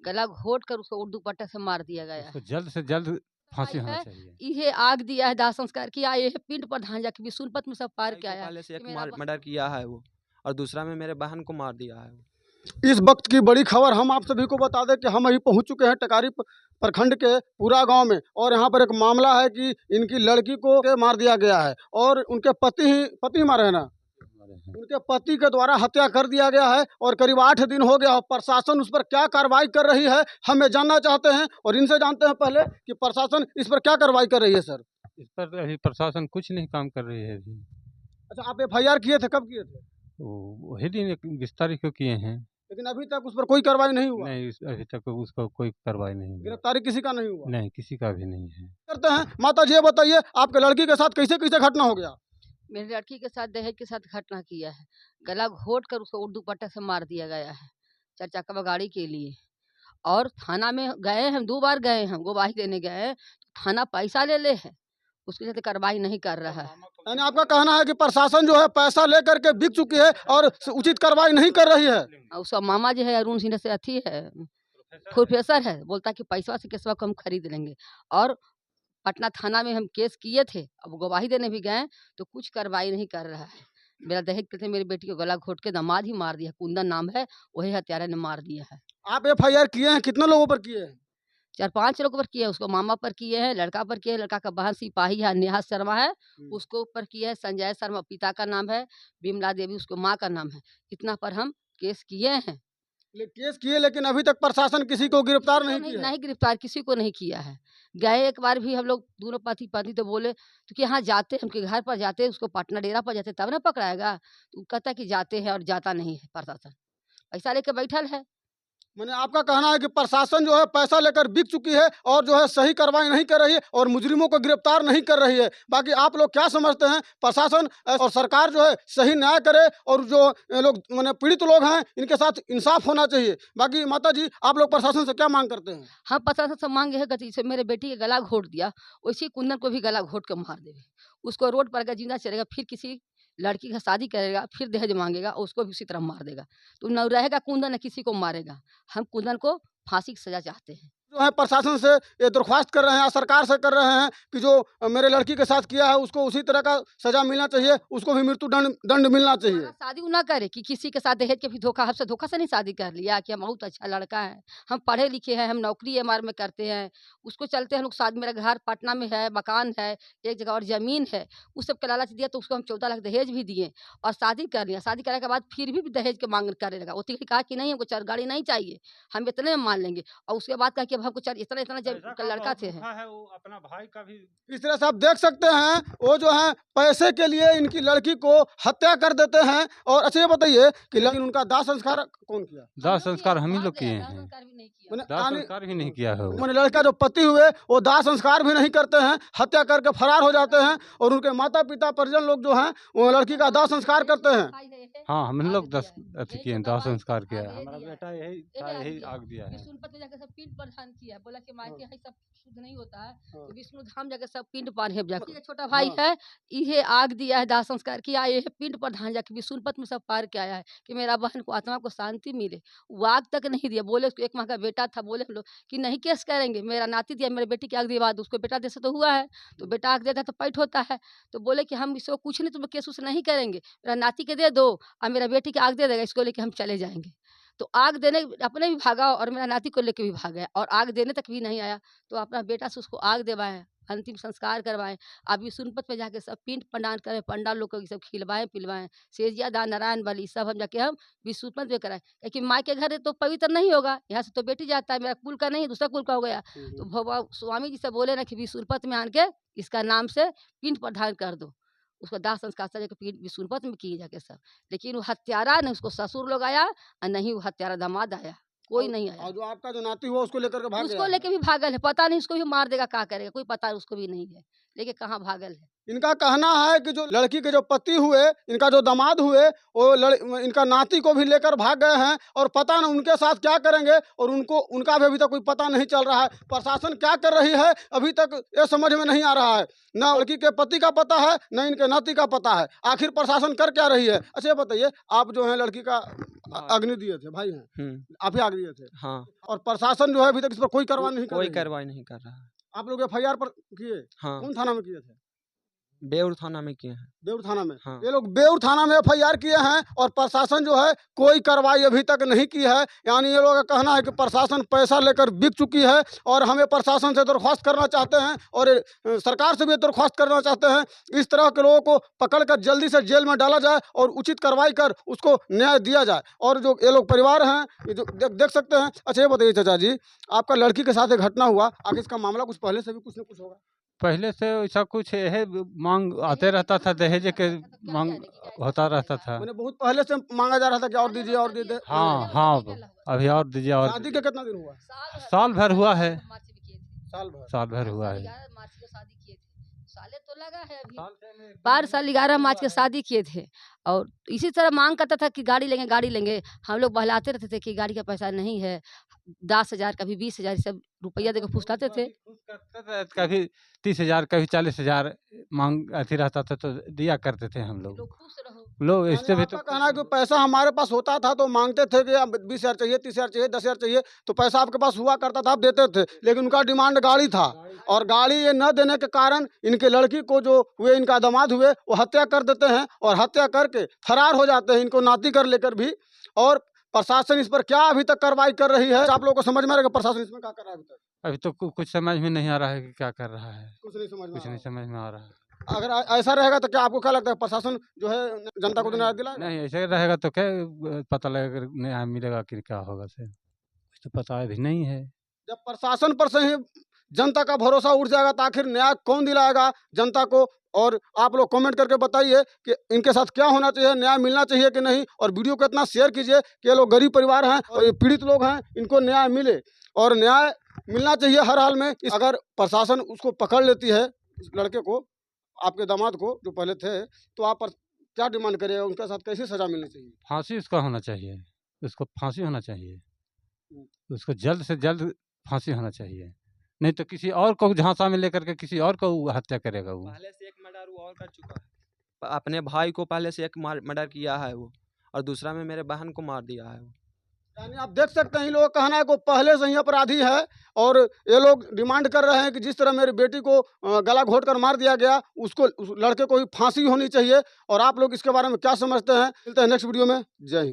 गला घोट कर उसको उर्दू पट्टा से मार दिया गया उसको है। जल्द से जल्द फांसी भाई होना है, चाहिए। इहे आग दिया है, दाह संस्कार किया, ये पिंड प्रधान जाके विशुनपत में सब पार भाई के को आया है पहले से कि एक मेरा मर्डर किया है वो, और दूसरा में मेरे बहन को मार दिया है वो। इस वक्त की बड़ी खबर हम आप सभी को बता दें कि हम अभी पहुंच चुके हैं टेकारी प्रखंड के पूरा गांव में, और यहां पर एक मामला है कि इनकी लड़की को मार दिया गया है और उनके पति मारे हैं ना, उनके पति के द्वारा हत्या कर दिया गया है और करीब 8 दिन हो गया। और प्रशासन उस पर क्या कार्रवाई कर रही है हमें जानना चाहते हैं, और इनसे जानते हैं पहले कि प्रशासन इस पर क्या कार्रवाई कर रही है। सर, इस पर अभी प्रशासन कुछ नहीं काम कर रही है अभी। अच्छा, आप FIR किए थे, कब किए थे? वही दिन 20 तारीख को किए हैं। लेकिन अभी तक उस पर कोई कार्रवाई नहीं हुआ? नहीं, अभी तक उसका कोई कार्रवाई नहीं हुआ। गिरफ्तारी किसी का नहीं हुआ? नहीं, किसी का भी नहीं है। करते हैं माता जी, ये बताइए आपके लड़की के साथ कैसे कैसे घटना हो गया? मेरी लड़की के साथ दहेज के साथ घटना किया है। गला घोट कर उसको उर्दू पट्टा से मार दिया गया है 4 चक्का गाड़ी के लिए। और थाना में गए, हम 2 बार गए, हम गवाही देने गए, तो थाना पैसा ले है, उसके साथ कार्रवाई नहीं कर रहा है। यानी आपका कहना है कि प्रशासन जो है पैसा लेकर के बिक चुकी है और उचित कार्रवाई नहीं कर रही है। और उसका मामा जो है अरुण सिंह से अथी है, प्रोफेसर है, बोलता है कि पैसा से केसवा को हम खरीद लेंगे। और पटना थाना में हम केस किए थे, अब गवाही देने भी गए तो कुछ कार्रवाई नहीं कर रहा है। मेरा दहेज के थे, मेरी बेटी को गला घोट के दामाद ही मार दिया, कुंदन नाम है, वही हत्यारा ने मार दिया है। आप FIR किए हैं, कितने लोगों पर किए हैं? 4-5 लोगों पर किए हैं, उसको मामा पर किए हैं, लड़का पर किए हैं, लड़का का बहन सिपाही है, नेहा शर्मा है, उसको ऊपर किए हैं, संजय शर्मा पिता का नाम है, बिमला देवी उसको माँ का नाम है। इतना पर हम केस किए हैं। केस किए, लेकिन अभी तक प्रशासन किसी को गिरफ्तार नहीं किया है। नहीं गिरफ्तार किसी को नहीं किया है। गए एक बार भी हम लोग दोनों पति पत्नी, तो बोले तो कि हाँ जाते हैं, उनके घर पर जाते हैं, उसको पटना डेरा पर जाते तब ना पकड़ाएगा। तो कहता है कि जाते हैं और जाता नहीं है प्रशासन, पैसा लेके बैठल है। मैंने आपका कहना है कि प्रशासन जो है पैसा लेकर बिक चुकी है और जो है सही कार्रवाई नहीं कर रही है और मुजरिमों को गिरफ्तार नहीं कर रही है। बाकी आप लोग क्या समझते हैं, प्रशासन और सरकार जो है सही न्याय करे और जो लोग मैंने पीड़ित लोग हैं इनके साथ इंसाफ होना चाहिए। बाकी माता जी, आप लोग प्रशासन से क्या मांग करते हैं? हम प्रशासन से मांगे है गति से, मेरे बेटी के गला घोट दिया, वैसे ही कुंदन को भी गला घोट के मार देवे। उसको रोड पर अगर जिंदा चलेगा, फिर किसी लड़की का शादी करेगा, फिर दहेज मांगेगा, उसको भी उसी तरह मार देगा। तो न रहेगा कुंदन, न किसी को मारेगा। हम कुंदन को फांसी की सजा चाहते हैं। जो है प्रशासन से ये दरख्वास्त कर रहे हैं, सरकार से कर रहे हैं कि जो मेरे लड़की के साथ किया है उसको उसी तरह का सजा मिलना चाहिए, उसको भी मृत्यु दंड मिलना चाहिए। अगर शादी ना करे कि किसी के साथ दहेज के भी धोखा, हमसे धोखा से नहीं शादी कर लिया कि हम बहुत अच्छा लड़का है, हम पढ़े लिखे हैं, हम नौकरी एमआर में करते हैं, उसको चलते हैं लोग शादी, मेरा घर पटना में है, मकान है, एक जगह और ज़मीन है, उस सब के लालच दिया तो उसको हम 14 लाख दहेज भी दिए और शादी कर लिया। शादी करने के बाद फिर भी दहेज के मांग करे लगा। वो तो कहा कि नहीं, हमको 4 गाड़ी नहीं चाहिए, हम इतने में मान लेंगे, और उसके बाद कहा कि अब हमको इतना इतना जब लड़का थे हैं। है वो अपना भाई का भी। इस तरह से आप देख सकते हैं वो जो है पैसे के लिए इनकी लड़की को हत्या कर देते हैं। और अच्छा, ये बताइए कि लेकिन उनका दाह संस्कार कौन किया? दाह संस्कार हम ही लोग किए हैं। मैंने दाह संस्कार भी नहीं किया है वो। मैंने लड़का जो पति हुए वो दाह संस्कार भी नहीं करते हैं, हत्या करके फरार हो जाते हैं, और उनके माता पिता परिजन लोग जो हैं वो लड़की का दाह संस्कार करते हैं। हाँ, हम लोग 10 अथी किए हैं, दाह संस्कार किया है। हमारा बेटा यही आग दिया है। विष्णुपद में जाकर सब पिंड प्रदान किया है, बोला कि मायके है सब शुद्ध नहीं होता है, तो विष्णु धाम जाकर सब पिंड पार है जाकर। छोटा भाई है, इहे आग दिया है, दाह संस्कार किया, ये पिंड प्रधान जाकर विष्णुपद में सब पार के आया है कि मेरा बहन को आत्मा को शांति मिले। वो आग तक नहीं दिया, बोले उसको 1 माह का बेटा था, बोले हम लोग कि नहीं केस करेंगे, मेरा नाती दिया, मेरे बेटी की आग दिया, बाद उसको बेटा जैसे तो हुआ है, तो बेटा आग देता है तो पैठ होता है, तो बोले कि हम इसको कुछ नहीं, तुम केस उस नहीं करेंगे, मेरा नाती के दे दो और मेरा बेटी की आग दे देगा, इसको लेके हम चले जाएंगे। तो आग देने अपने भी भागा और मेरा नाती को लेके भी भागा और आग देने तक भी नहीं आया, तो अपना बेटा से उसको आग देवाए, अंतिम संस्कार करवाएं। अब विष्णुपद में जाके सब पिंड प्रदान करें, पंडाल लोग को सब खिलवाएं पिलवाएं, सेजिया दान नारायण बलि सब हम जाके हम विष्णुपद में कराएं। क्योंकि माँ के घर तो पवित्र नहीं होगा, यहाँ से तो बेटी जाता है, मेरा कुल का नहीं दूसरा कुल का हो गया। तो भगवान स्वामी जी से बोले ना कि विष्णुपद में आन के इसका नाम से पिंड प्रदान कर दो, उसको दाह संस्कार से विष्णुपद में किए जाके सब। लेकिन वो हत्यारा न उसको ससुर लोग आया और नहीं वो हत्यारा दामाद आया, कोई नहीं आया। और जो आपका जो नाती हुआ उसको लेकर के भाग उसको गया? लेके भी भागल है, पता नहीं उसको भी मार देगा, क्या करेगा, कोई पता उसको भी नहीं है, लेके कहाँ भागल है। इनका कहना है कि जो लड़की के जो पति हुए, इनका जो दामाद हुए, वो इनका नाती को भी लेकर भाग गए हैं और पता न उनके साथ क्या करेंगे, और उनका भी अभी तक कोई पता नहीं चल रहा है। प्रशासन क्या कर रही है अभी तक ये समझ में नहीं आ रहा है। न लड़की के पति का पता है, न इनके नाती का पता है। आखिर प्रशासन कर क्या रही है? अच्छा ये बताइए, आप जो है लड़की का अग्नि दिए थे, भाई हैं आप ही आग दिए थे? हाँ। और प्रशासन जो है अभी तक इस पर कोई कार्रवाई नहीं कर रही है? कोई कार्रवाई नहीं कर रहा है। आप लोग FIR पर किए? हाँ। कौन थाना में किए थे? बेउर थाना में किए हैं। बेउर थाना में? हाँ। ये लोग बेउर थाना में FIR किए हैं और प्रशासन जो है कोई कार्रवाई अभी तक नहीं की है। यानी ये लोगों का कहना है कि प्रशासन पैसा लेकर बिक चुकी है और हमें प्रशासन से दरख्वास्त करना चाहते हैं और सरकार से भी दरख्वास्त करना चाहते हैं, इस तरह के लोगों को पकड़कर जल्दी से जेल में डाला जाए और उचित कार्रवाई कर उसको न्याय दिया जाए। और जो ये लोग परिवार हैं, ये जो देख सकते हैं। अच्छा ये बताइए चाचा जी, आपका लड़की के साथ एक घटना हुआ, आगे इसका मामला कुछ पहले से भी कुछ न कुछ होगा? पहले से ऐसा कुछ है मांग आते रहता था, दहेज के मांग होता रहता था। मैंने बहुत पहले से मांगा जा रहा था कि और दीजिए और दीजिए। हाँ अभी और दीजिए। और शादी के कितना दिन हुआ? साल भर हुआ है। साल भर हुआ है। साले तो लगा है अभी। 5 साल 11 मार्च के शादी किए थे और इसी तरह मांग करता था कि गाड़ी लेंगे। हम लोग बहलाते रहते थे कि गाड़ी का पैसा नहीं है, 10,000 कभी 20,000 सब रुपया देकर फुसलाते थे। कभी 30,000 कभी 40,000 मांग अथी रहता था तो दिया करते थे हम लोग। लोग इससे भी तो कहना है कि पैसा हमारे पास होता था तो मांगते थे कि 20,000 चाहिए, 30,000 चाहिए, 10,000 चाहिए, तो पैसा आपके पास हुआ करता था, आप देते थे। लेकिन उनका डिमांड गाड़ी था और गाड़ी ये न देने के कारण इनके लड़की को जो हुए, इनका दामाद हुए, वो हत्या कर देते हैं और हत्या करके फरार हो जाते हैं, इनको नाती कर लेकर भी। और प्रशासन इस पर क्या अभी तक कार्रवाई कर रही है? आप लोगों को समझ में आ रहा है प्रशासन इसमें क्या कर रहा है अभी तक? अभी तो कुछ समझ में नहीं आ रहा है कि क्या कर रहा है। कुछ नहीं समझ में आ रहा है। अगर ऐसा रहेगा तो क्या आपको क्या लगता है प्रशासन जो है जनता को न्याय दिलाएगा? नहीं, ऐसे रहेगा तो क्या पता लगेगा, न्याय मिलेगा कि क्या होगा से कुछ तो पता भी नहीं है। जब प्रशासन पर से ही जनता का भरोसा उठ जाएगा तो आखिर न्याय कौन दिलाएगा जनता को? और आप लोग कमेंट करके बताइए कि इनके साथ क्या होना चाहिए, न्याय मिलना चाहिए कि नहीं। और वीडियो को इतना शेयर कीजिए कि ये लोग गरीब परिवार हैं और ये पीड़ित लोग हैं, इनको न्याय मिले और न्याय मिलना चाहिए हर हाल में। अगर प्रशासन उसको पकड़ लेती है, इस लड़के को, आपके दामाद को जो पहले थे, तो आप क्या डिमांड करिएगा? उनके साथ कैसी सजा मिलनी चाहिए? फांसी उसका होना चाहिए, उसको फांसी होना चाहिए, उसको जल्द से जल्द फांसी होना चाहिए। नहीं तो किसी और को झांसा में लेकर के किसी और को हत्या करेगा। वो पहले से एक मर्डर वो और कर चुका है। अपने भाई को पहले से एक मर्डर किया है वो, और दूसरा में मेरे बहन को मार दिया है वो। यानी आप देख सकते हैं, इन लोगों का कहना है कि पहले से ही अपराधी है और ये लोग डिमांड कर रहे हैं कि जिस तरह मेरी बेटी को गला घोट कर मार दिया गया, उसको, उस लड़के को भी फांसी होनी चाहिए। और आप लोग इसके बारे में क्या समझते हैं? मिलते हैं नेक्स्ट वीडियो में। जय हिंद।